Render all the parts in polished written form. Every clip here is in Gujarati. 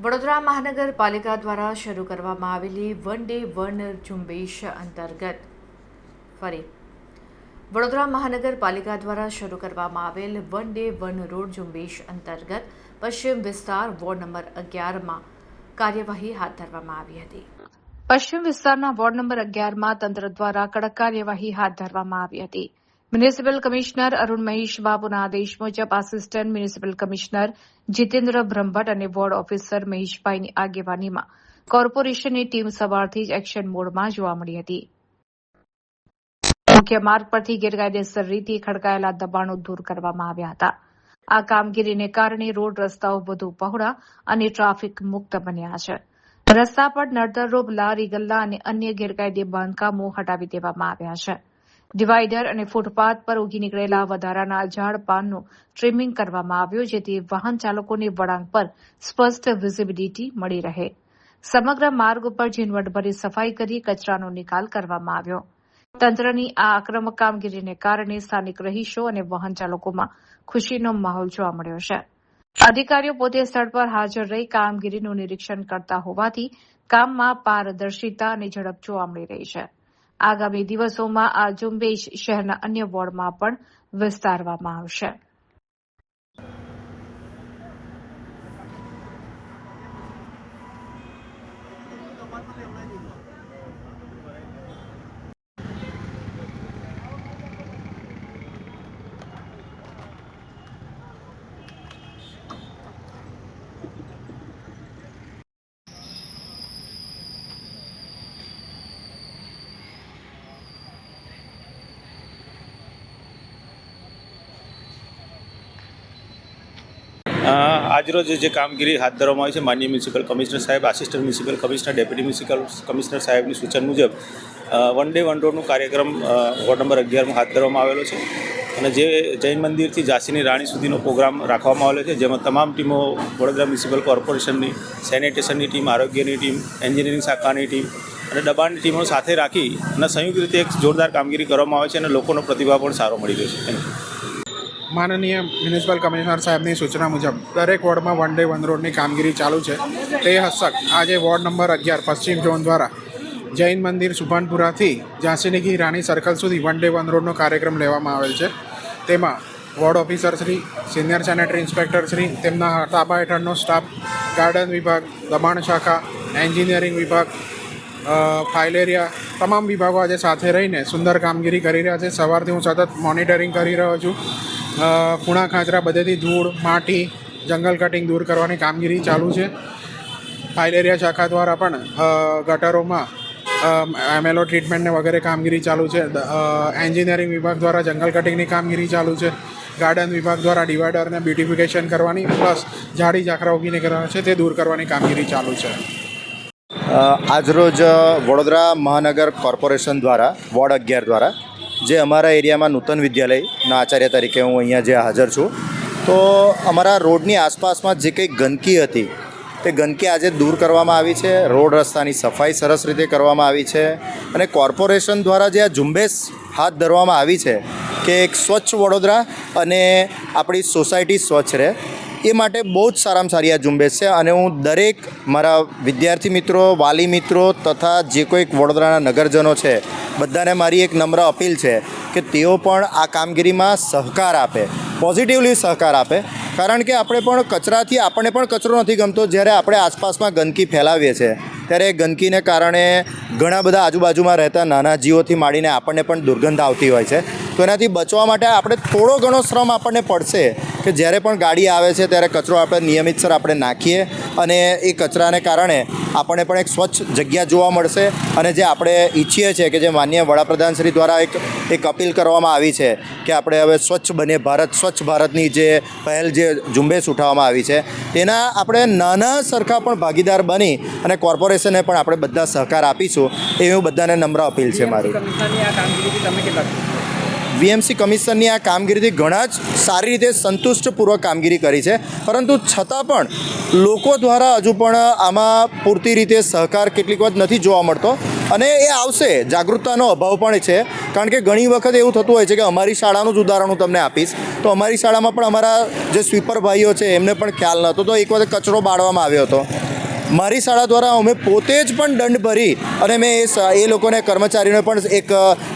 વડોદરા મહાનગરપાલિકા દ્વારા શરૂ કરવામાં આવેલી વન ડે વન ઝુંબેશ અંતર્ગત વડોદરા મહાનગરપાલિકા દ્વારા શરૂ કરવામાં આવેલ વન ડે વન રોડ ઝુંબેશ અંતર્ગત પશ્ચિમ વિસ્તાર વોર્ડ નંબર 11માં કાર્યવાહી હાથ ધરવામાં આવી હતી। પશ્ચિમ વિસ્તારના વોર્ડ નંબર 11માં તંત્ર દ્વારા કડક કાર્યવાહી હાથ ધરવામાં આવી હતી। મ્યુનિસિપલ કમિશનર અરુણ મહેશ બાબુના આદેશ મુજબ assistant municipal commissioner Jitendra Brahmbhatt અને વોર્ડ ઓફિસર મહેશભાઈની આગેવાનીમાં કોર્પોરેશનની ટીમ સવારથી જ એક્શન મોડમાં જોવા મળી હતી। મુખ્ય માર્ગ પરથી ગેરકાયદેસર રીતે ખડકાયેલા દબાણો દૂર કરવામાં આવ્યા હતા। આ કામગીરીને કારણે રોડ રસ્તાઓ વધુ પહોળા અને ટ્રાફિક મુક્ત બન્યા છે। રસ્તા પર નડતરરૂપ લારી ગલ્લા અને અન્ય ગેરકાયદે બાંધકામો હટાવી દેવામાં આવ્યા છે। ડિવાઈડર અને ફૂટપાથ પર ઉગી નીકળેલા વધારાના ઝાડ પાનનું ટ્રીમિંગ કરવામાં આવ્યું, જેથી વાહન ચાલકોને વળાંક પર સ્પષ્ટ વિઝિબિલિટી મળી રહે। સમગ્ર માર્ગ ઉપર ઝીણવટભરી સફાઈ કરી કચરાનો નિકાલ કરવામાં આવ્યો। તંત્રની આ આક્રમક કામગીરીને કારણે સ્થાનિક રહીશો અને વાહન ચાલકોમાં ખુશીનો માહોલ જોવા મળ્યો છે। અધિકારીઓ પોતે સ્થળ પર હાજર રહી કામગીરીનું નિરીક્ષણ કરતા હોવાથી કામમાં પારદર્શિતા અને ઝડપ જોવા મળી રહી છે। આગામી દિવસોમાં આ ઝુંબેશ શહેરના અન્ય વોર્ડમાં પણ વિસ્તારવામાં આવશે। આજરોજ જે કામગીરી હાથ ધરવામાં આવી છે, માનનીય મ્યુનિસિપલ કમિશનર સાહેબ, assistant municipal commissioner, deputy municipal commissioner સાહેબની સૂચન મુજબ વન ડે વન રોડનું કાર્યક્રમ વોર્ડ નંબર 11માં હાથ ધરવામાં આવેલો છે અને જે જૈન મંદિરથી ઝાંસીની રાણી સુધીનો પ્રોગ્રામ રાખવામાં આવેલો છે, જેમાં તમામ ટીમો વડોદરા મ્યુનિસિપલ કોર્પોરેશનની, સેનિટેશનની ટીમ, આરોગ્યની ટીમ, એન્જિનિયરિંગ શાખાની ટીમ અને દબાણની ટીમો સાથે રાખી અને સંયુક્ત રીતે એક જોરદાર કામગીરી કરવામાં આવે છે અને લોકોનો પ્રતિભાવ પણ સારો મળી રહ્યો છે। માનનીય મ્યુનિસિપલ કમિશનર સાહેબની સૂચના મુજબ દરેક વોર્ડમાં વન ડે વન રોડની કામગીરી ચાલુ છે। તે હસ્તક આજે વોર્ડ નંબર 11 પશ્ચિમ ઝોન દ્વારા જૈન મંદિર સુભાનપુરાથી ઝાંસીની રાણી સર્કલ સુધી વન ડે વન રોડનો કાર્યક્રમ લેવામાં આવેલ છે। તેમાં ward officer Shri, senior sanitary inspector Shri, તેમના તાબા હેઠળનો સ્ટાફ, ગાર્ડન વિભાગ, દબાણ શાખા, એન્જિનિયરિંગ વિભાગ, ફાઇલ એરિયા, તમામ વિભાગો આજે સાથે રહીને સુંદર કામગીરી કરી રહ્યા છે। સવારથી હું સતત મોનિટરિંગ કરી રહ્યો છું। ખૂણા ખાંચરા બધેથી ધૂળ, માટી, જંગલ કટિંગ દૂર કરવાની કામગીરી ચાલુ છે। ફાઇલ એરિયા શાખા દ્વારા પણ ગટરોમાં એમએલઓ ટ્રીટમેન્ટને વગેરે કામગીરી ચાલુ છે। એન્જિનિયરિંગ વિભાગ દ્વારા જંગલ કટિંગની કામગીરી ચાલુ છે। ગાર્ડન વિભાગ દ્વારા ડિવાઈડરને બ્યુટિફિકેશન કરવાની પ્લસ ઝાડી ઝાખરા ઉગીને કરવાના છે તે દૂર કરવાની કામગીરી ચાલુ છે। આજરોજ વડોદરા મહાનગર કોર્પોરેશન દ્વારા વોર્ડ 11 દ્વારા જે અમારા એરિયામાં નૂતન વિદ્યાલયના આચાર્ય તરીકે હું અહીંયા જે હાજર છું, તો અમારા રોડની આસપાસમાં જે કંઈ ગંદકી હતી તે ગંદકી આજે દૂર કરવામાં આવી છે। રોડ રસ્તાની સફાઈ સરસ રીતે કરવામાં આવી છે અને કોર્પોરેશન દ્વારા જે આ ઝુંબેશ હાથ ધરવામાં આવી છે કે એક સ્વચ્છ વડોદરા અને આપણી સોસાયટી સ્વચ્છ રહે, એ માટે બહુ જ સારામાં સારી આ ઝુંબેશ છે અને હું દરેક મારા વિદ્યાર્થી મિત્રો, વાલી મિત્રો તથા જે કોઈક વડોદરાના નગરજનો છે બધાને મારી એક નમ્ર અપીલ છે કે તેઓ પણ આ કામગીરીમાં સહકાર આપે, પોઝિટિવલી સહકાર આપે, કારણ કે આપણે પણ કચરાથી આપણને પણ કચરો નથી ગમતો। જ્યારે આપણે આસપાસમાં ગંદકી ફેલાવીએ છીએ ત્યારે ગંદકીને કારણે ઘણા બધા આજુબાજુમાં રહેતા નાના જીવોથી માંડીને આપણને પણ દુર્ગંધ આવતી હોય છે। તો એનાથી બચવા માટે આપણે થોડો ઘણો શ્રમ આપણને પડશે કે જ્યારે પણ ગાડી આવે છે ત્યારે કચરો આપણે નિયમિતસર આપણે નાખીએ અને એ કચરાને કારણે આપણને પણ એક સ્વચ્છ જગ્યા જોવા મળશે અને જે આપણે ઈચ્છીએ છીએ કે જે માનનીય વડાપ્રધાન શ્રી દ્વારા એક અપીલ કરવામાં આવી છે કે આપણે હવે સ્વચ્છ બને ભારત, સ્વચ્છ ભારતની જે પહેલ જે ઝુંબેશ ઉઠાવવામાં આવી છે તેના આપણે નાના સરખા પણ ભાગીદાર બની અને કોર્પોરેશનને પણ આપણે બધા સહકાર આપીશું એવી બધાને નમ્ર અપીલ છે મારી। વીએમસી કમિશનની આ કામગીરીથી ઘણા જ સારી રીતે સંતુષ્ટપૂર્વક કામગીરી કરી છે, પરંતુ છતાં પણ લોકો દ્વારા હજુ પણ આમાં પૂરતી રીતે સહકાર કેટલીક વખત નથી જોવા મળતો અને એ આવશે। જાગૃતતાનો અભાવ પણ છે, કારણ કે ઘણી વખત એવું થતું હોય છે કે અમારી શાળાનું જ ઉદાહરણ હું તમને આપીશ તો અમારી શાળામાં પણ અમારા જે સ્વીપર ભાઈઓ છે એમને પણ ખ્યાલ નહોતો, તો એક વખત કચરો બાળવામાં આવ્યો હતો મારી શાળા દ્વારા અમે પોતે જ પણ દંડ ભરી અને મેં એ લોકોને કર્મચારીઓને પણ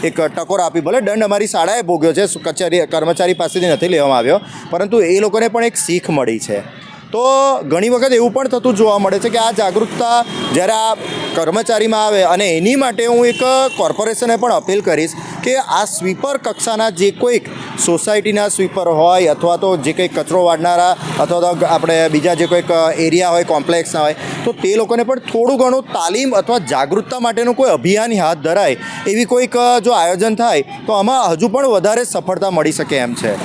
એક ટકોર આપી. ભલે દંડ અમારી શાળાએ ભોગ્યો છે, કર્મચારી પાસેથી નથી લેવામાં આવ્યો, પરંતુ એ લોકોને પણ એક શીખ મળી છે. તો ઘણી વખત એવું પણ થતું જોવા મળે છે કે આ જાગૃતતા જ્યારે આ કર્મચારીમાં આવે, અને એની માટે હું એક કોર્પોરેશને પણ અપીલ કરીશ કે આ સ્વીપર કક્ષાના જે કોઈક સોસાયટીના સ્વીપર હોય અથવા તો જે કંઈક કચરો વાળનારા અથવા તો આપણે બીજા જે કોઈક એરિયા હોય, કોમ્પ્લેક્સના હોય, તો તે લોકોને પણ થોડું ઘણું તાલીમ અથવા જાગૃતતા માટેનું કોઈ અભિયાન હાથ ધરાય એવી કોઈક જો આયોજન થાય તો આમાં હજુ પણ વધારે સફળતા મળી શકે એમ છે.